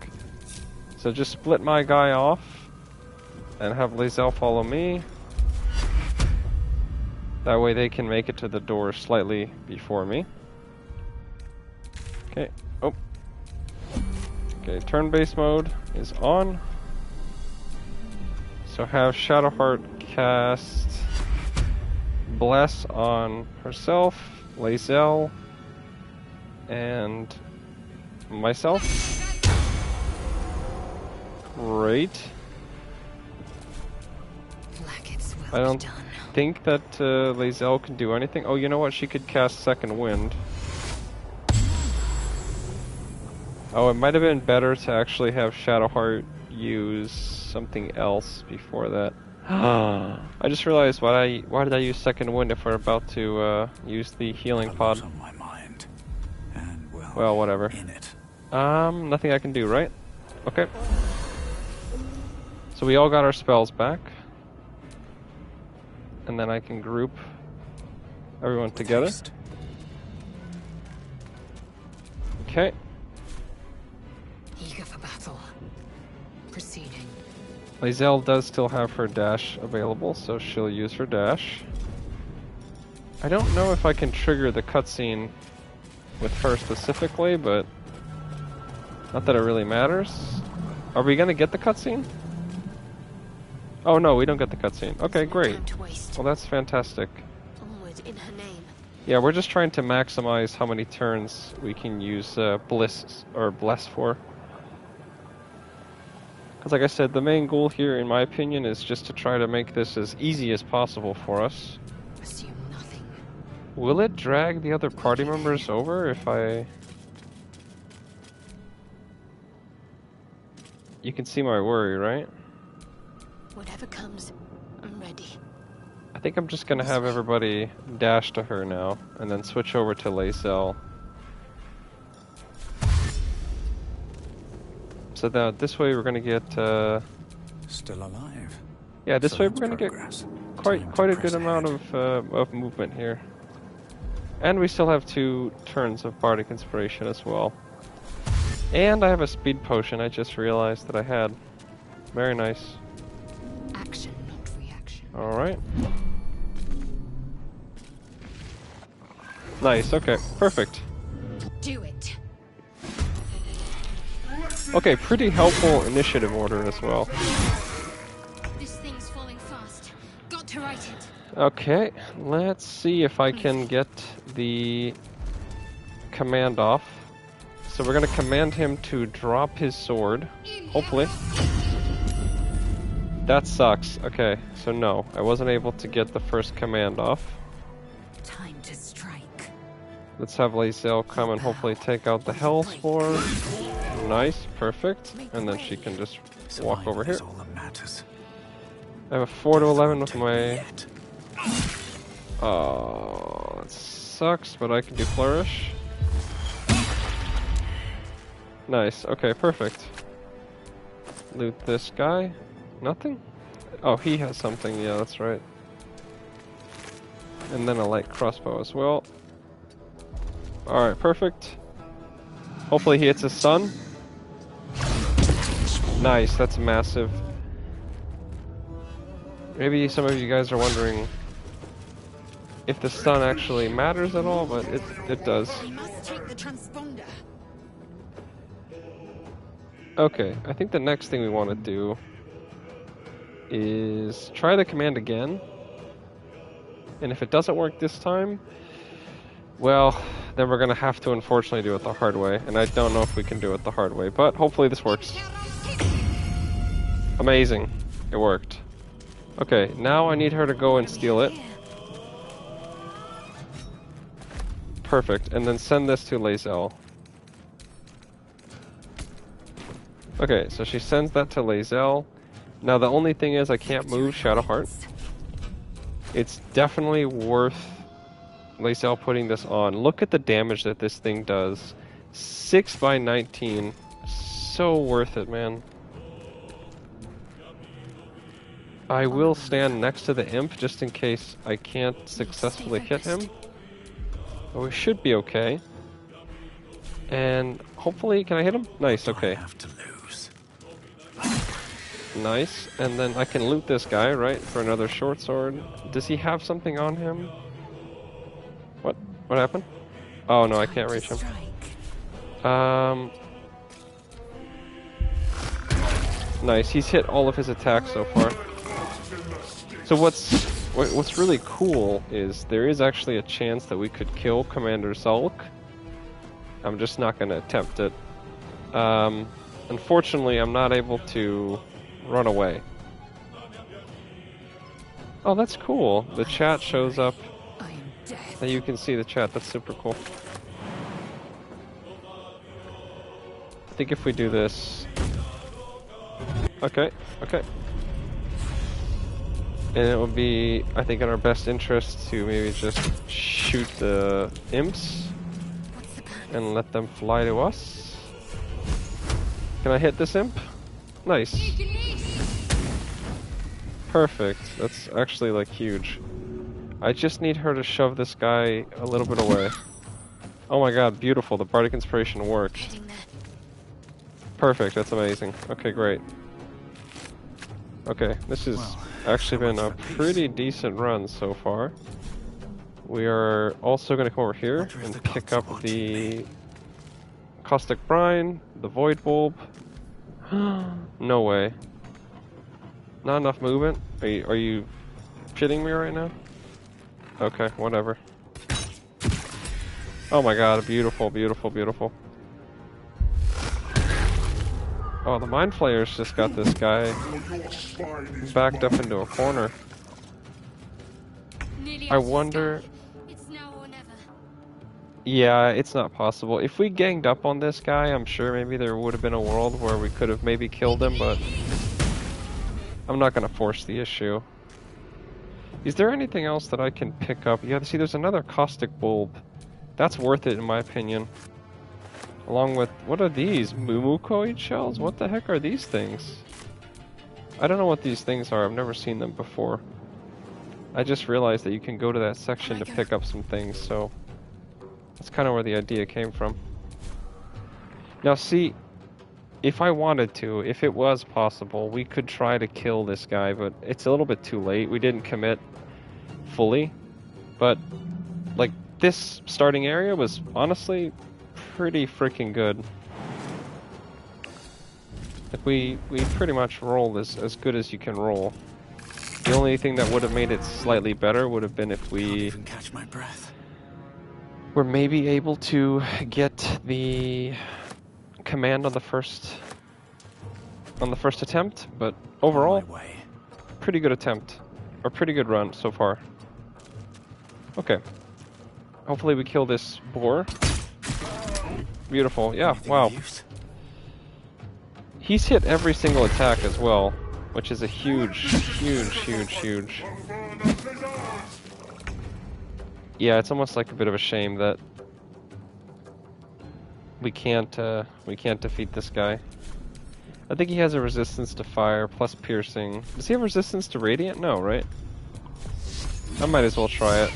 So just split my guy off and have Lae'zel follow me. That way they can make it to the door slightly before me. Okay. Oh. Okay, turn-based mode is on. So have Shadowheart cast Bless on herself, Lae'zel, and myself. Great. I don't think that Lae'zel can do anything. Oh, you know what? She could cast Second Wind. Oh, it might have been better to actually have Shadowheart use something else before that. I just realized why did I use Second Wind if we're about to use the healing pod? On my mind. And well, whatever. In it. Nothing I can do, right? Okay. So we all got our spells back. and then I can group everyone together. Okay. Eager for battle. Proceeding. Lae'zel does still have her dash available, so she'll use her dash. I don't know if I can trigger the cutscene with her specifically, but not that it really matters. Are we gonna get the cutscene? Oh no, we don't get the cutscene. Okay, great. Well, that's fantastic. Onward in her name. Yeah, we're just trying to maximize how many turns we can use Bless for. Because like I said, the main goal here, in my opinion, is just to try to make this as easy as possible for us. Assume nothing. Will it drag the other party members over if I... You can see my worry, right? Whatever comes, I'm ready. I think I'm just gonna have everybody dash to her now, and then switch over to Lae'zel. So that this way we're gonna get Still alive. yeah, this So way that's we're gonna progress. get Time to quite a press good amount of movement here. And we still have 2 turns of Bardic Inspiration as well. And I have a speed potion I just realized that I had. Very nice. Action, not reaction. Alright. Nice, okay, perfect. Do it. Okay, pretty helpful initiative order as well. This thing's falling fast. Got to right it. Okay, let's see if I can get the command off. So we're gonna command him to drop his sword, hopefully. That sucks. Okay, so no, I wasn't able to get the first command off. Time to strike. Let's have Lae'zel come and hopefully take out the Hellspore. Nice, perfect. And then she can just walk over here. Is all that matters. I have a 4 to 11 with my... Yet. Oh, that sucks, but I can do Flourish. Nice, okay, perfect. Loot this guy. Nothing? Oh, he has something, yeah, that's right. And then a light crossbow as well. Alright, perfect. Hopefully he hits his son. Nice, that's massive. Maybe some of you guys are wondering if the stun actually matters at all, but it does. We must take the transponder. Okay, I think the next thing we want to do is try the command again. And if it doesn't work this time, well, then we're going to have to unfortunately do it the hard way. And I don't know if we can do it the hard way, but hopefully this works. Amazing. It worked. Okay, now I need her to go and steal it. Perfect, and then send this to Lae'zel. Okay, so she sends that to Lae'zel. Now the only thing is I can't move Shadowheart. It's definitely worth Lae'zel putting this on. Look at the damage that this thing does. 6 by 19. So worth it, man. I will stand next to the imp just in case I can't successfully hit him. But we should be okay. And hopefully, can I hit him? Nice, okay. I have to lose. Nice. And then I can loot this guy, right, for another short sword. Does he have something on him? What? What happened? Oh no, I can't reach him. Nice. He's hit all of his attacks so far. So what's really cool is there is actually a chance that we could kill Commander Zulk. I'm just not going to attempt it. Unfortunately, I'm not able to run away. Oh, that's cool. The chat shows up. And you can see the chat. That's super cool. I think if we do this... Okay, okay. And it would be, I think, in our best interest to maybe just shoot the imps and let them fly to us. Can I hit this imp? Nice. Perfect. That's actually like huge. I just need her to shove this guy a little bit away. Oh my god, beautiful. The Bardic Inspiration worked. Heading there. Perfect, that's amazing. Okay, great. Okay, this has Well, actually so been much a for peace. pretty decent run so far. We are also going to come over here Wonder if and the pick gods are up watching the me. Caustic Brine, the Void Bulb. No way. Not enough movement? Are you shitting me right now? Okay, whatever. Oh my god, beautiful, beautiful, beautiful. Oh, the Mind Flayers just got this guy backed up into a corner. Nearly I out of wonder... sky. It's now or never. Yeah, it's not possible. If we ganged up on this guy, I'm sure maybe there would have been a world where we could have maybe killed him, but I'm not going to force the issue. Is there anything else that I can pick up? Yeah, see, there's another Caustic Bulb. That's worth it, in my opinion. Along with, what are these? Mumucoid shells? What the heck are these things? I don't know what these things are. I've never seen them before. I just realized that you can go to that section to pick up some things, so that's kind of where the idea came from. Now see, if I wanted to, if it was possible, we could try to kill this guy, but it's a little bit too late. We didn't commit fully, but like this starting area was honestly pretty freaking good. Like we pretty much rolled as good as you can roll. The only thing that would have made it slightly better would have been if Can't we even catch my breath. were maybe able to get the command on the first attempt, but overall, On my way. pretty good attempt. Or pretty good run so far. Okay. Hopefully we kill this boar. Beautiful. Yeah, Anything wow. of use? He's hit every single attack as well, which is a huge, huge, huge, huge. Yeah, it's almost like a bit of a shame that we can't defeat this guy. I think he has a resistance to fire plus piercing. Does he have resistance to radiant? No, right? I might as well try it.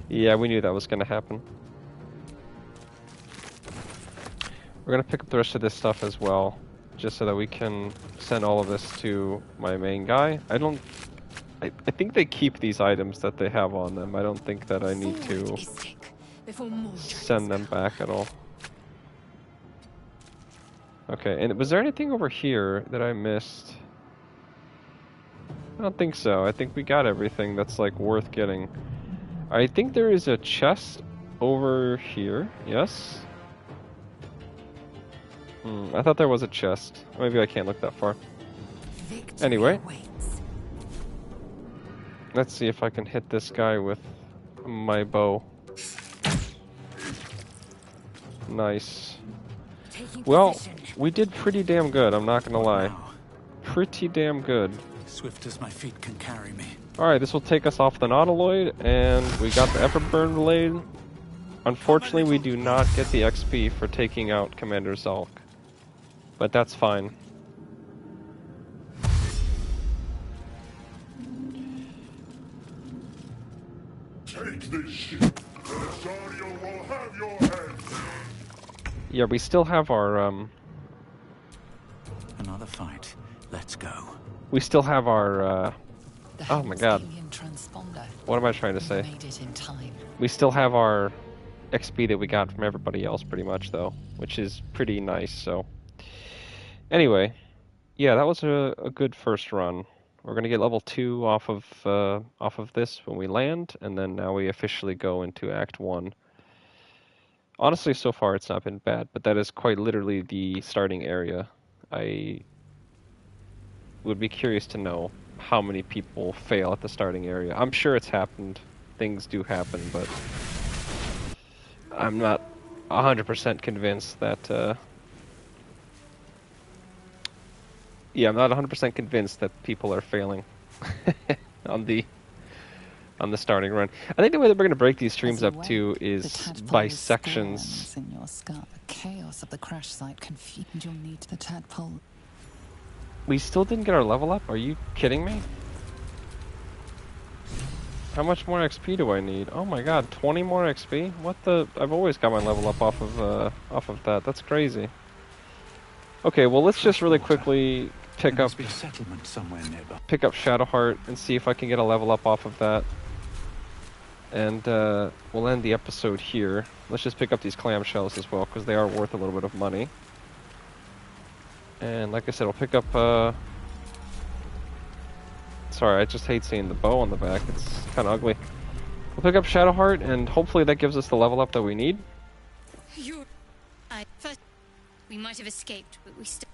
Yeah, we knew that was gonna happen. We're gonna pick up the rest of this stuff as well, just so that we can send all of this to my main guy. I think they keep these items that they have on them. I don't think that I need to Forward is sick before more send them back at all. Okay, and was there anything over here that I missed? I don't think so. I think we got everything that's like worth getting. I think there is a chest over here. Yes? I thought there was a chest. Maybe I can't look that far. Victory Anyway. awaits. Let's see if I can hit this guy with my bow. Nice. taking Well, position. we did pretty damn good, I'm not gonna lie. Now, Pretty damn good. swift as my feet can carry me. Alright, this will take us off the Nautiloid, and we got the Everburn Blade. Unfortunately, we do not get the XP for taking out Commander Zalk. But that's fine. Take this ship. Rosario will have your head. Yeah, we still have our, Another fight. Let's go. we still have our, The oh my god. alien transponder. What am I trying to We say? made it in time. We still have our XP that we got from everybody else, pretty much, though, which is pretty nice, so. Anyway, yeah, that was a good first run. We're gonna get level 2 off of this when we land, and then now we officially go into Act 1. Honestly, so far it's not been bad, but that is quite literally the starting area. I would be curious to know how many people fail at the starting area. I'm sure it's happened. Things do happen, but I'm not 100% convinced that, yeah, I'm not 100% convinced that people are failing on the starting run. I think the way that we're going to break these streams As you up too wait, the is tadpole by is sections. squirms in your skull. The chaos of the crash site confused. You'll need the tadpole. We still didn't get our level up? Are you kidding me? How much more XP do I need? Oh my god, 20 more XP? What the? I've always got my level up off of that. That's crazy. Okay, well let's just really quickly pick There up must be a settlement somewhere nearby. Shadowheart and see if I can get a level up off of that. And we'll end the episode here. Let's just pick up these clamshells as well, because they are worth a little bit of money. And like I said, we'll pick up... Sorry, I just hate seeing the bow on the back. It's kind of ugly. We'll pick up Shadowheart, and hopefully that gives us the level up that we need. First, we might have escaped, but we still...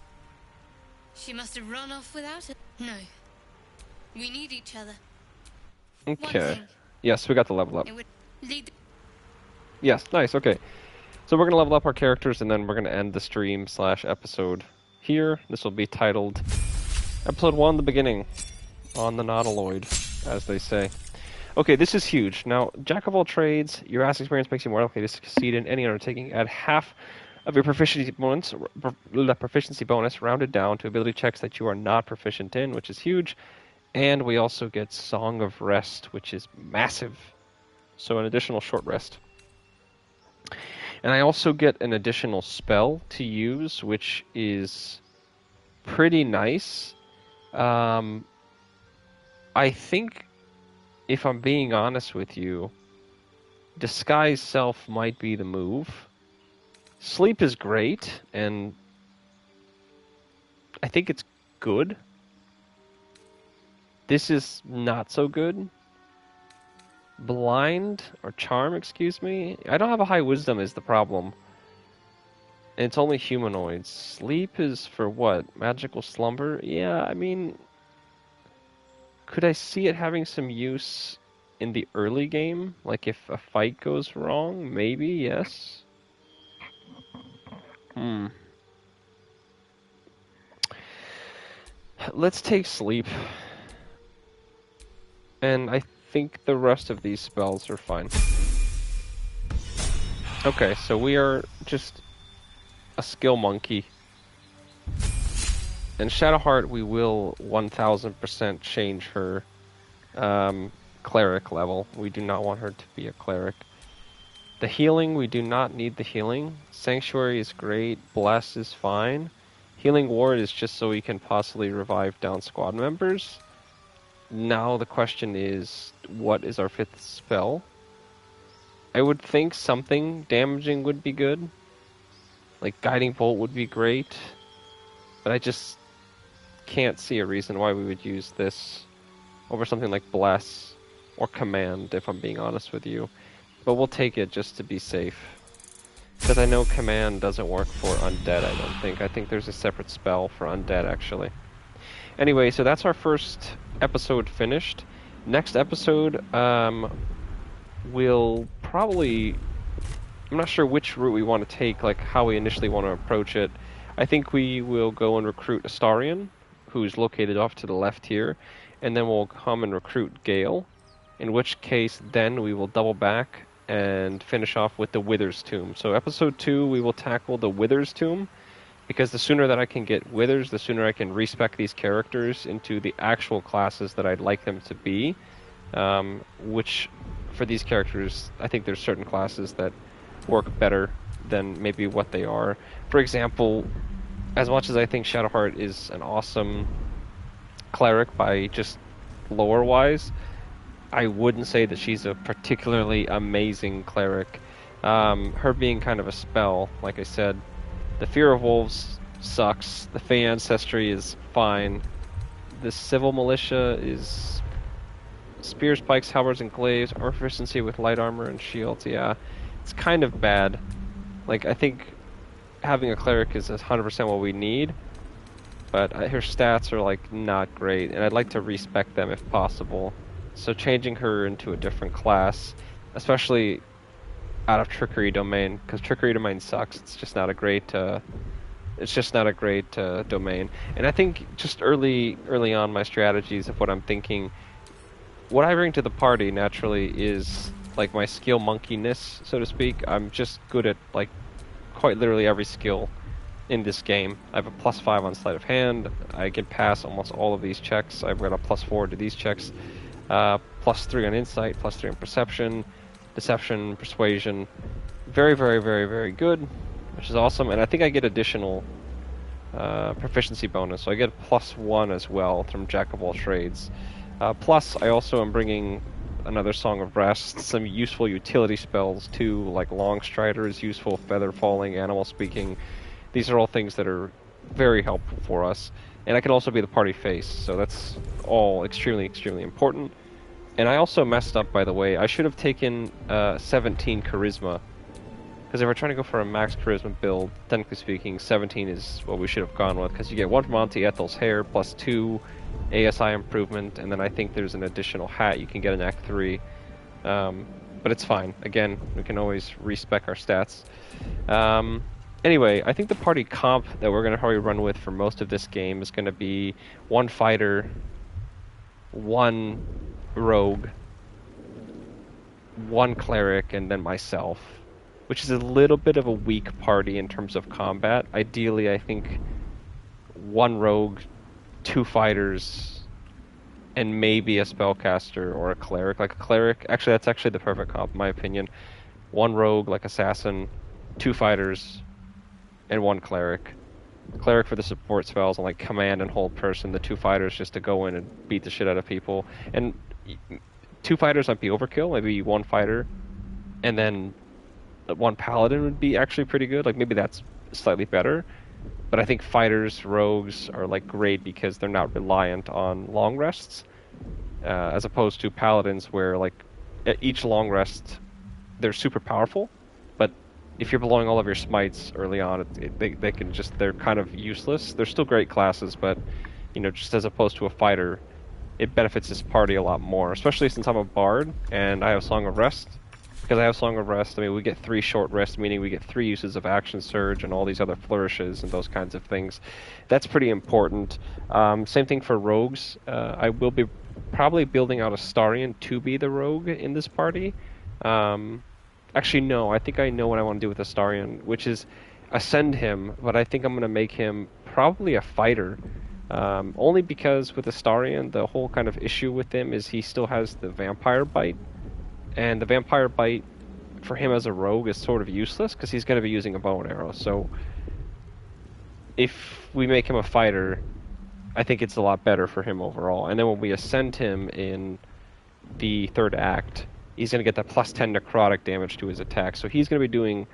She must have run off without it. No. We need each other. Okay. Yes, we got the level up. It would lead... Yes, nice, okay. So we're going to level up our characters, and then we're going to end the stream/episode here. This will be titled Episode 1, The Beginning, on the Nautiloid, as they say. Okay, this is huge. Now, Jack of all trades, your ass experience makes you more likely to succeed in any undertaking. Add half of your proficiency bonus rounded down to ability checks that you are not proficient in, which is huge. And we also get Song of Rest, which is massive. So an additional short rest. And I also get an additional spell to use, which is pretty nice. I think, if I'm being honest with you, Disguise Self might be the move. Sleep is great, and I think it's good. This is not so good. Blind, or Charm, excuse me. I don't have a high Wisdom is the problem. And it's only humanoids. Sleep is for what? Magical Slumber? Yeah, I mean... Could I see it having some use in the early game? Like if a fight goes wrong? Maybe, yes. Let's take Sleep. And I think the rest of these spells are fine. Okay, so we are just a skill monkey. And Shadowheart, we will 1000% change her cleric level. We do not want her to be a cleric. The healing, we do not need the healing. Sanctuary is great. Bless is fine. Healing Ward is just so we can possibly revive down squad members. Now the question is, what is our 5th spell? I would think something damaging would be good. Like Guiding Bolt would be great. But I just can't see a reason why we would use this over something like Bless or Command, if I'm being honest with you. But we'll take it just to be safe. Because I know Command doesn't work for Undead, I don't think. I think there's a separate spell for Undead, actually. Anyway, so that's our first episode finished. Next episode, we'll probably... I'm not sure which route we want to take, like how we initially want to approach it. I think we will go and recruit Astarion, who's located off to the left here, and then we'll come and recruit Gale, in which case then we will double back and finish off with the Wither's Tomb. So episode 2, we will tackle the Wither's Tomb, because the sooner that I can get Withers, the sooner I can respec these characters into the actual classes that I'd like them to be, which, for these characters, I think there's certain classes that work better than maybe what they are. For example, as much as I think Shadowheart is an awesome cleric by just lore-wise, I wouldn't say that she's a particularly amazing cleric. Her being kind of a spell, like I said, the Fear of Wolves sucks, the Fey Ancestry is fine, the Civil Militia is Spears, Pikes, Halberds, and Glaives, or proficiency with light armor and shields, yeah. It's kind of bad. Like, I think having a cleric is 100% what we need, but her stats are, like, not great, and I'd like to respec them if possible. So changing her into a different class, especially out of Trickery Domain, because Trickery Domain sucks. It's just not a great, domain. And I think just early on my strategies of what I'm thinking, what I bring to the party naturally is like my skill monkeyness, so to speak. I'm just good at like quite literally every skill in this game. I have a +5 on sleight of hand. I can pass almost all of these checks. I've got a +4 to these checks. +3 on insight, +3 on perception, deception, persuasion. Very, very, very, very good, which is awesome. And I think I get additional proficiency bonus, so I get +1 as well from Jack of all trades. Plus, I also am bringing another Song of Rest, some useful utility spells too, like Long Strider is useful, Feather Falling, Animal Speaking. These are all things that are very helpful for us. And I can also be the party face, so that's all extremely, extremely important. And I also messed up, by the way. I should have taken 17 Charisma, because if we're trying to go for a max Charisma build, technically speaking, 17 is what we should have gone with, because you get 1 from Auntie Ethel's hair, +2 ASI improvement, and then I think there's an additional hat you can get in Act 3. But it's fine. Again, we can always respec our stats. Anyway, I think the party comp that we're going to probably run with for most of this game is going to be 1 fighter, 1 rogue, 1 cleric, and then myself, which is a little bit of a weak party in terms of combat. Ideally, I think 1 rogue, 2 fighters, and maybe a spellcaster or a cleric. Like a cleric, actually that's actually the perfect comp in my opinion. 1 rogue, like assassin, 2 fighters, and 1 cleric. Cleric for the support spells and like command and hold person, the 2 fighters just to go in and beat the shit out of people. And 2 fighters might be overkill, maybe 1 fighter, and then 1 paladin would be actually pretty good. Like maybe that's slightly better. But I think fighters, rogues are like great because they're not reliant on long rests, as opposed to paladins where like at each long rest they're super powerful, but if you're blowing all of your smites early on, they can just, they're kind of useless. They're still great classes, but you know, just as opposed to a fighter, it benefits this party a lot more, especially since I'm a bard and I have Song of Rest. Because I have Song of Rest, I mean, we get 3 short rests, meaning we get 3 uses of Action Surge and all these other flourishes and those kinds of things. That's pretty important. Same thing for rogues. I will be probably building out Astarion to be the rogue in this party. Actually, no, I think I know what I want to do with Astarion, which is ascend him, but I think I'm going to make him probably a fighter. Only because with Astarion, the whole kind of issue with him is he still has the Vampire Bite. And the Vampire Bite, for him as a rogue, is sort of useless, because he's going to be using a bow and arrow. So, if we make him a fighter, I think it's a lot better for him overall. And then when we ascend him in the 3rd act, he's going to get that +10 necrotic damage to his attack. So he's going to be doing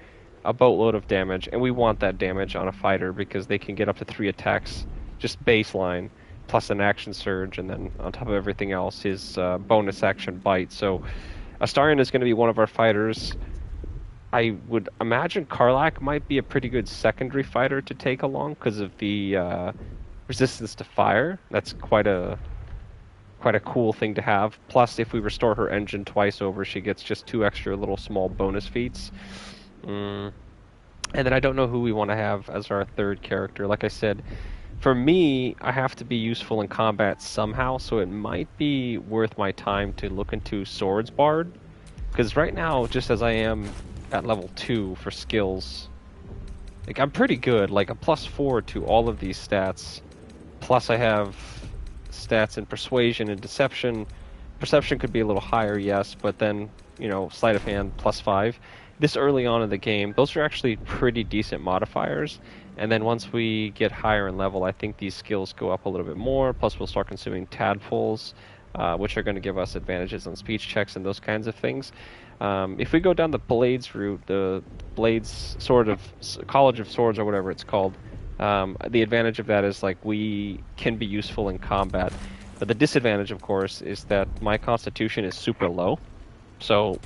a boatload of damage, and we want that damage on a fighter, because they can get up to 3 attacks, just baseline, plus an action surge, and then on top of everything else, his bonus action bite. So Astarion is going to be one of our fighters. I would imagine Karlach might be a pretty good secondary fighter to take along because of the resistance to fire. That's quite a cool thing to have. Plus, if we restore her engine twice over, she gets just 2 extra little small bonus feats. And then I don't know who we want to have as our 3rd character. Like I said, for me, I have to be useful in combat somehow, so it might be worth my time to look into Swords Bard. Because right now, just as I am at level 2 for skills, like I'm pretty good, like a +4 to all of these stats. Plus I have stats in Persuasion and Deception. Perception could be a little higher, yes, but then, you know, Sleight of Hand +5. This early on in the game, those are actually pretty decent modifiers. And then once we get higher in level, I think these skills go up a little bit more. Plus, we'll start consuming tadpoles, which are going to give us advantages on speech checks and those kinds of things. If we go down the Blades route, the Blades College of Swords or whatever it's called, the advantage of that is like we can be useful in combat. But the disadvantage, of course, is that my constitution is super low. So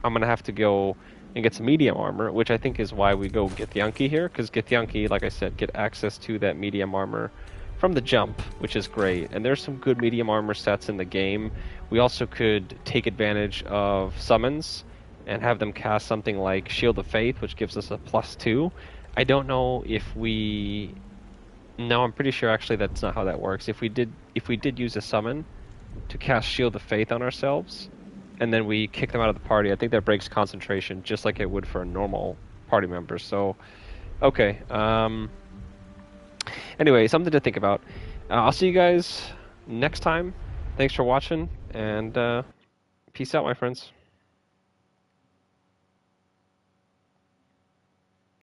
I'm going to have to go and get some medium armor, which I think is why we go Githyanki here, because Githyanki, like I said, get access to that medium armor from the jump, which is great. And there's some good medium armor sets in the game. We also could take advantage of summons and have them cast something like Shield of Faith, which gives us a +2. I don't know if we... No, I'm pretty sure actually that's not how that works. If we did use a summon to cast Shield of Faith on ourselves, and then we kick them out of the party, I think that breaks concentration, just like it would for a normal party member. So, okay. Anyway, something to think about. I'll see you guys next time. Thanks for watching. And peace out, my friends.